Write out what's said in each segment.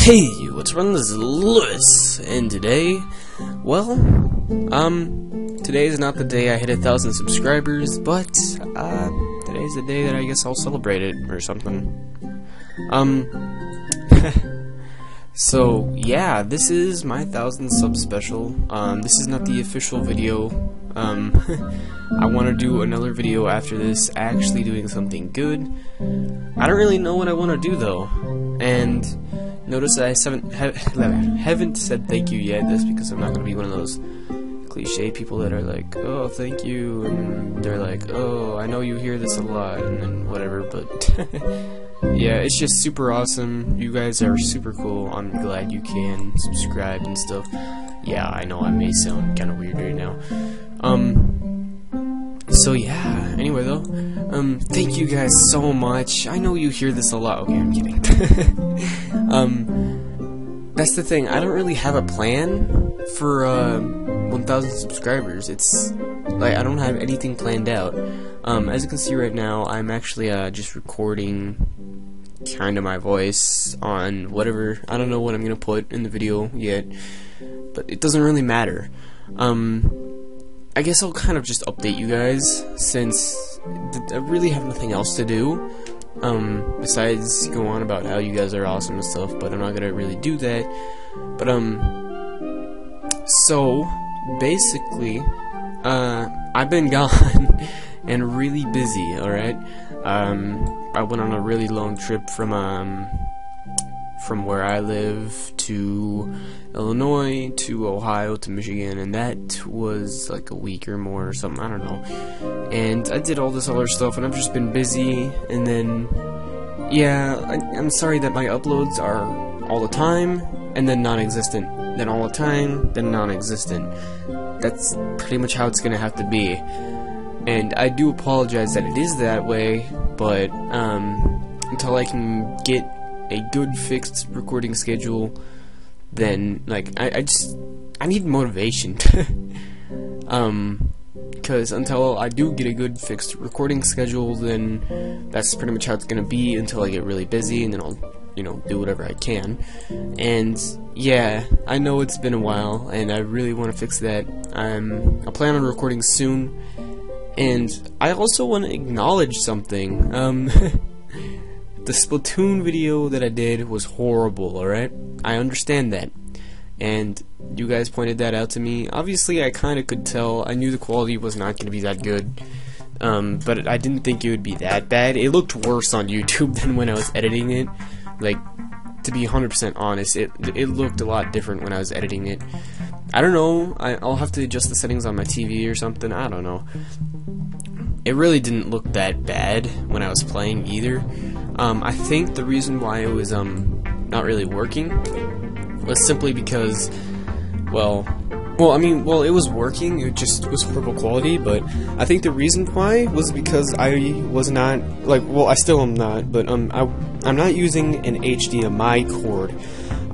Hey, what's wrong? This is Lewis, and today, well, today is not the day I hit 1,000 subscribers, but, today's the day that I guess I'll celebrate it, or something. So, yeah, this is my 1,000 sub special. This is not the official video. I want to do another video after this, actually doing something good. I don't really know what I want to do, though, and notice I haven't said thank you yet. That's because I'm not going to be one of those cliche people that are like, oh, thank you, and they're like, oh, I know you hear this a lot, and then whatever, but yeah, it's just super awesome. You guys are super cool. I'm glad you can subscribe and stuff. Yeah, I know I may sound kind of weird right now. So yeah, anyway though, thank you guys so much. I know you hear this a lot. Okay, I'm kidding. That's the thing, I don't really have a plan for 1,000 subscribers. It's like I don't have anything planned out. As you can see right now, I'm actually just recording kind of my voice on whatever. I don't know what I'm gonna put in the video yet, but it doesn't really matter. I guess I'll kind of just update you guys, since I really have nothing else to do, besides go on about how you guys are awesome and stuff, but I'm not gonna really do that. But, so, basically, I've been gone, and really busy, alright? I went on a really long trip from where I live to Illinois, to Ohio, to Michigan, and that was like a week or more or something, I don't know. And I did all this other stuff, and I've just been busy, and then, yeah, I'm sorry that my uploads are all the time, and then non-existent, then all the time, then non-existent. That's pretty much how it's gonna have to be. And I do apologize that it is that way, but, until I can get a good fixed recording schedule, then like I need motivation. Because until I do get a good fixed recording schedule, then that's pretty much how it's gonna be until I get really busy, and then I'll, you know, do whatever I can. And yeah, I know it's been a while, and I really want to fix that. I plan on recording soon, and I also want to acknowledge something. The Splatoon video that I did was horrible, alright? I understand that. And you guys pointed that out to me. Obviously, I kind of could tell. I knew the quality was not going to be that good. But I didn't think it would be that bad. It looked worse on YouTube than when I was editing it. Like, to be 100% honest, it looked a lot different when I was editing it. I don't know. I'll have to adjust the settings on my TV or something. I don't know. It really didn't look that bad when I was playing either. I think the reason why it was not really working was simply because, well, it was working, it just was horrible quality, but I think the reason why was because I was not, like, well, I still am not, but I'm not using an HDMI cord.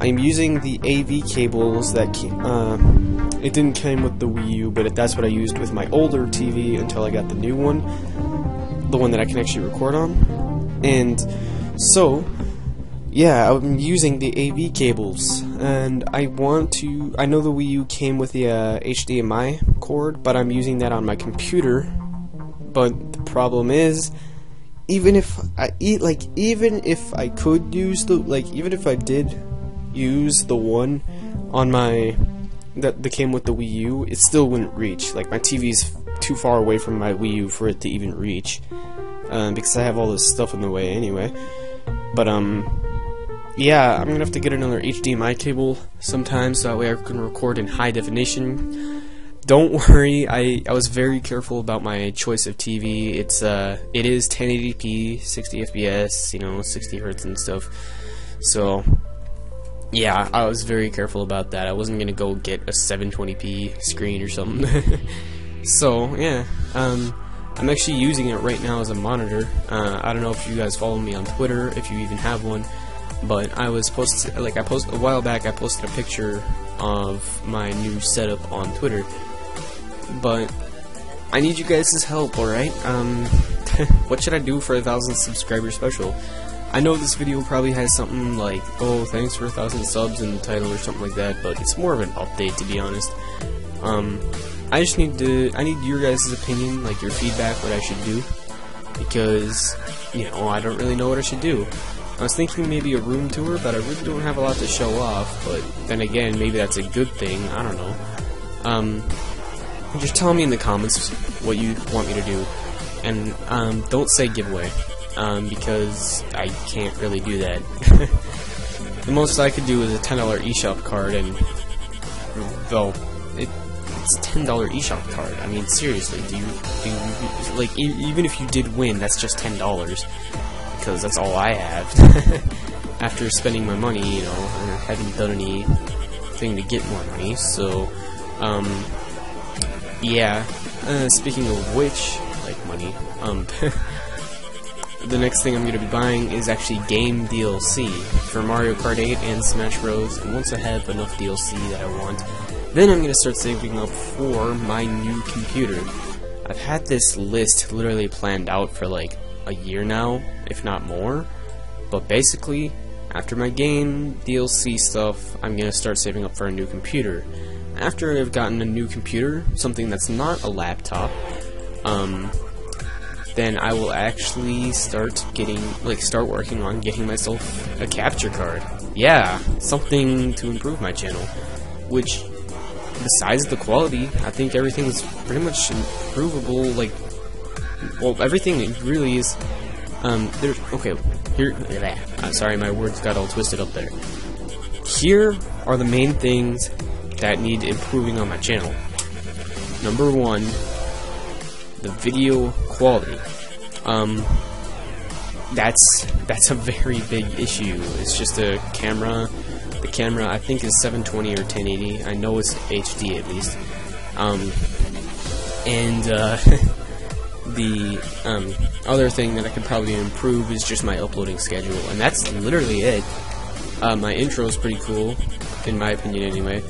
I'm using the AV cables that it didn't come with the Wii U, but that's what I used with my older TV until I got the new one, the one that I can actually record on. And so, yeah, I'm using the AV cables, and I know the Wii U came with the HDMI cord, but I'm using that on my computer. But the problem is, even if I did use the one on my that came with the Wii U, it still wouldn't reach. Like, my TV's too far away from my Wii U for it to even reach. Because I have all this stuff in the way anyway. But, yeah, I'm gonna have to get another HDMI cable sometime, so that way I can record in high definition. Don't worry, I was very careful about my choice of TV. It is 1080p, 60 FPS, you know, 60 Hz and stuff. So, yeah, I was very careful about that. I wasn't gonna go get a 720p screen or something. So, yeah, I'm actually using it right now as a monitor. I don't know if you guys follow me on Twitter, if you even have one, but a while back I posted a picture of my new setup on Twitter. But I need you guys' help, alright? What should I do for 1,000 subscriber special? I know this video probably has something like, oh, thanks for 1,000 subs in the title or something like that, but it's more of an update, to be honest. I just need your guys' opinion, like your feedback, what I should do, because, you know, I don't really know what I should do. I was thinking maybe a room tour, but I really don't have a lot to show off, but then again, maybe that's a good thing, I don't know. Just tell me in the comments what you want me to do, and, don't say giveaway, because I can't really do that. The most I could do is a $10 eShop card, and, well, it's a $10 eShop card. I mean, seriously, like, even if you did win, that's just $10, because that's all I have. After spending my money, you know, I haven't done anything to get more money, so, yeah. Speaking of which, like money, the next thing I'm going to be buying is actually game DLC for Mario Kart 8 and Smash Bros. And once I have enough DLC that I want, then I'm going to start saving up for my new computer. I've had this list literally planned out for like a year now, if not more. But basically, after my game DLC stuff, I'm going to start saving up for a new computer. After I've gotten a new computer, something that's not a laptop, then I will actually start working on getting myself a capture card. Yeah, something to improve my channel. Which, besides the quality, I think everything is pretty much improvable. Like, well, everything really is. Sorry, my words got all twisted up there. Here are the main things that need improving on my channel. Number one, the video quality. That's a very big issue. It's just a camera. The camera, I think, is 720 or 1080. I know it's HD at least. The other thing that I could probably improve is just my uploading schedule, and that's literally it. My intro is pretty cool, in my opinion anyway.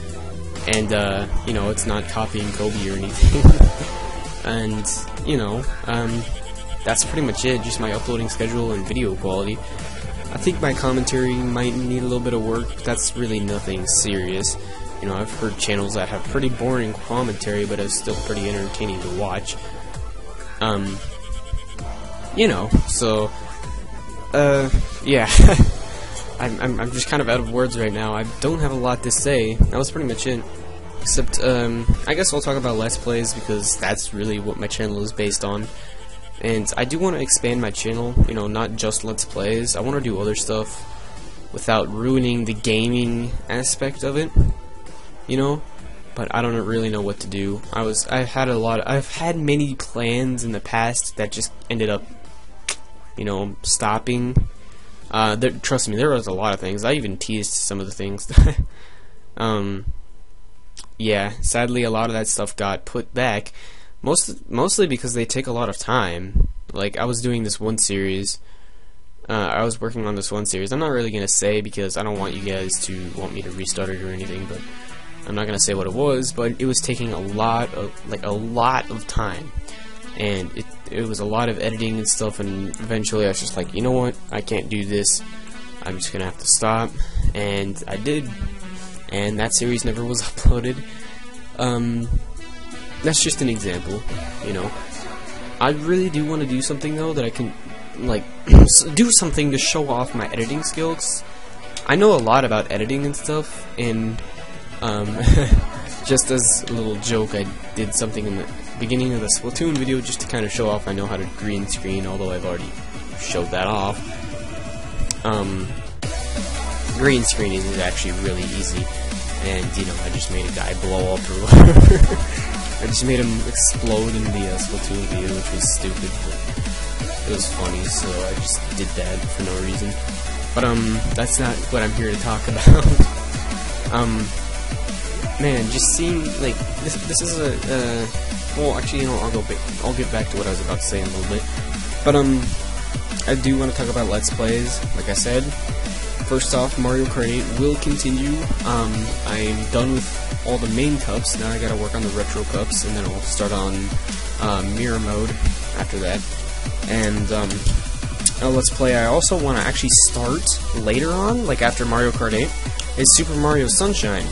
And, you know, it's not copying Kobe or anything. And, you know, that's pretty much it, just my uploading schedule and video quality. I think my commentary might need a little bit of work, but that's really nothing serious. You know, I've heard channels that have pretty boring commentary, but it's still pretty entertaining to watch. You know, so, yeah. I'm just kind of out of words right now. I don't have a lot to say. That was pretty much it. Except, I guess I'll talk about Let's Plays, because that's really what my channel is based on. And I do want to expand my channel, you know, not just Let's Plays. I want to do other stuff without ruining the gaming aspect of it, you know? But I don't really know what to do. I've had many plans in the past that just ended up, you know, stopping. Trust me, there was a lot of things. I even teased some of the things. Yeah, sadly a lot of that stuff got put back. Mostly because they take a lot of time. Like, I was doing this one series. I was working on this one series. I'm not really going to say, because I don't want you guys to want me to restart it or anything, but I'm not going to say what it was, but it was taking a lot of time. And it was a lot of editing and stuff, and eventually I was just like, you know what, I can't do this. I'm just going to have to stop. And I did. And that series never was uploaded. That's just an example, you know. I really do want to do something, though, that I can, like, do something to show off my editing skills. I know a lot about editing and stuff, and, just as a little joke, I did something in the beginning of the Splatoon video just to kind of show off I know how to green screen, although I've already showed that off. Green screening is actually really easy, and, you know, I just made a guy blow up or whatever. I just made him explode in the Splatoon video, which was stupid, but it was funny, so I just did that for no reason. But, that's not what I'm here to talk about. Man, just seeing, like, this is well, actually, you know, I'll get back to what I was about to say in a little bit. But, I do want to talk about Let's Plays, like I said. First off, Mario Kart 8 will continue. I'm done with all the main cups. Now I gotta work on the retro cups, and then I'll start on mirror mode after that. And Let's Play I also want to actually start later on, like after Mario Kart 8, is Super Mario Sunshine.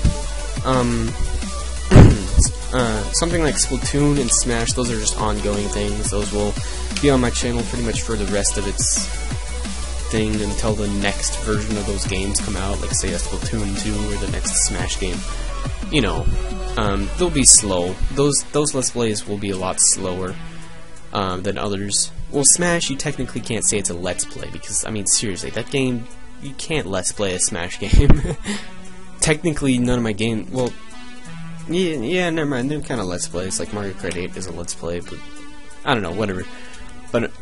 Something like Splatoon and Smash, those are just ongoing things. Those will be on my channel pretty much for the rest of its thing until the next version of those games come out, like say a Splatoon 2 or the next Smash game. You know, they'll be slow. Those Let's Plays will be a lot slower than others. Well, Smash, you technically can't say it's a Let's Play, because, I mean, seriously, that game, you can't Let's Play a Smash game. Technically, none of my game, well, yeah, never mind, they're kind of Let's Plays, like Mario Kart 8 is a Let's Play, but, I don't know, whatever. But,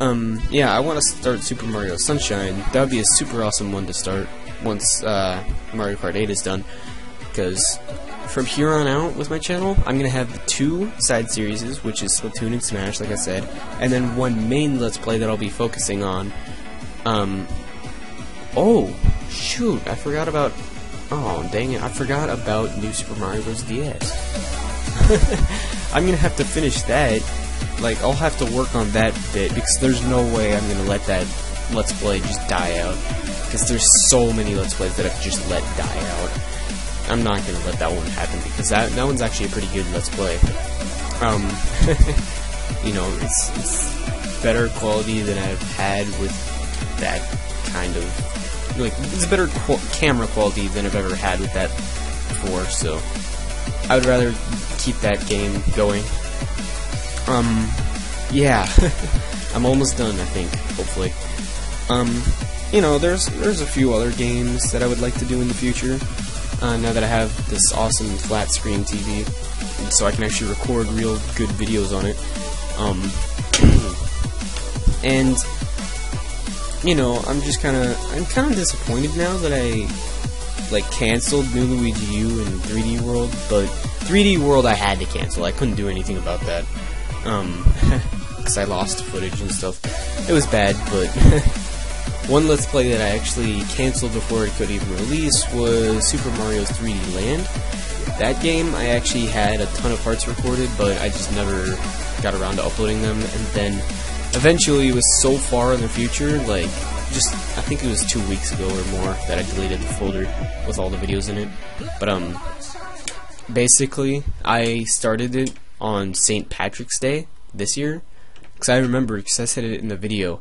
yeah, I want to start Super Mario Sunshine. That would be a super awesome one to start once, Mario Kart 8 is done, because from here on out with my channel, I'm going to have 2 side series, which is Splatoon and Smash, like I said, and then 1 main Let's Play that I'll be focusing on. Oh, shoot, I forgot about, oh, dang it, I forgot about New Super Mario Bros. DS. I'm going to have to finish that. Like, I'll have to work on that bit, because there's no way I'm going to let that Let's Play just die out, because there's so many Let's Plays that I've just let die out. I'm not gonna let that one happen, because that one's actually a pretty good Let's Play. You know, it's better quality than I've had with that kind of, like, it's better camera quality than I've ever had with that before, so I would rather keep that game going. Yeah, I'm almost done, I think, hopefully. You know, there's a few other games that I would like to do in the future. Now that I have this awesome flat screen TV, so I can actually record real good videos on it. And you know, I'm kind of disappointed now that I like canceled New Luigi U and 3D World, but 3D World I had to cancel. I couldn't do anything about that, because I lost footage and stuff. It was bad, but. One Let's Play that I actually canceled before it could even release was Super Mario 3D Land. That game, I actually had a ton of parts recorded, but I just never got around to uploading them, and then eventually it was so far in the future, like, just, I think it was 2 weeks ago or more that I deleted the folder with all the videos in it. But, basically, I started it on St. Patrick's Day this year, because I remember, because I said it in the video.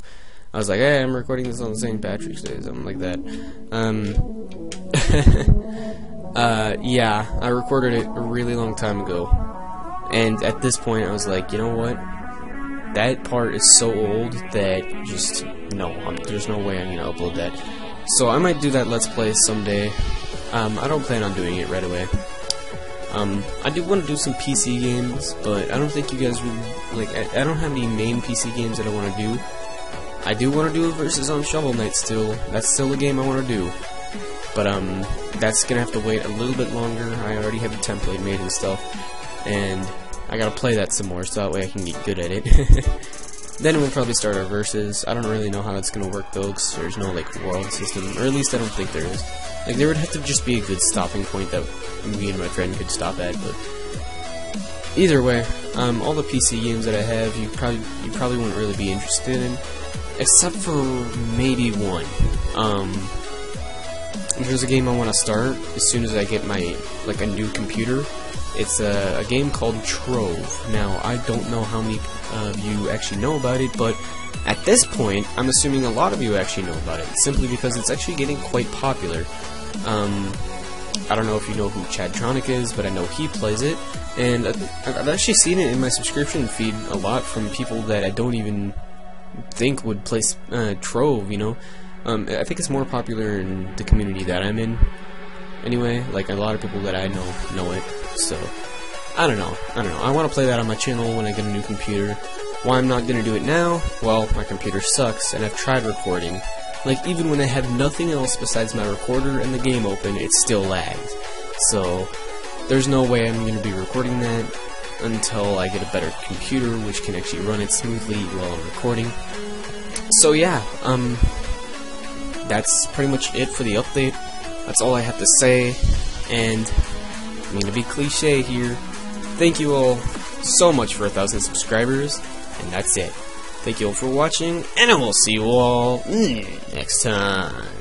I was like, hey, I'm recording this on St. Patrick's Day, something like that. Yeah, I recorded it a really long time ago. And at this point, I was like, you know what? That part is so old that just, no, there's no way I'm gonna upload that. So I might do that Let's Play someday. I don't plan on doing it right away. I do want to do some PC games, but I don't think you guys really, like, I don't have any main PC games that I want to do. I do want to do a Versus on Shovel Knight still. That's still a game I want to do. But, that's gonna have to wait a little bit longer. I already have the template made and stuff. And I gotta play that some more so that way I can get good at it. Then we'll probably start our Versus. I don't really know how that's gonna work though, because there's no, like, world system. Or at least I don't think there is. Like, there would have to just be a good stopping point that me and my friend could stop at, but either way, all the PC games that I have, you probably wouldn't really be interested in. Except for maybe one. There's a game I want to start as soon as I get my, like, a new computer. It's a game called Trove. Now, I don't know how many of you actually know about it, but at this point, I'm assuming a lot of you actually know about it, simply because it's actually getting quite popular. I don't know if you know who Chadtronic is, but I know he plays it, and I've actually seen it in my subscription feed a lot from people that I don't even think would play Trove, you know. I think it's more popular in the community that I'm in. Anyway, like, a lot of people that I know it, so I don't know. I want to play that on my channel when I get a new computer. Why I'm not gonna do it now? Well, my computer sucks, and I've tried recording. Like, even when I have nothing else besides my recorder and the game open, it still lags. So there's no way I'm gonna be recording that until I get a better computer which can actually run it smoothly while I'm recording. So yeah, that's pretty much it for the update. That's all I have to say, and I'm gonna be cliche here. Thank you all so much for 1,000 subscribers, and that's it. Thank you all for watching, and I will see you all next time.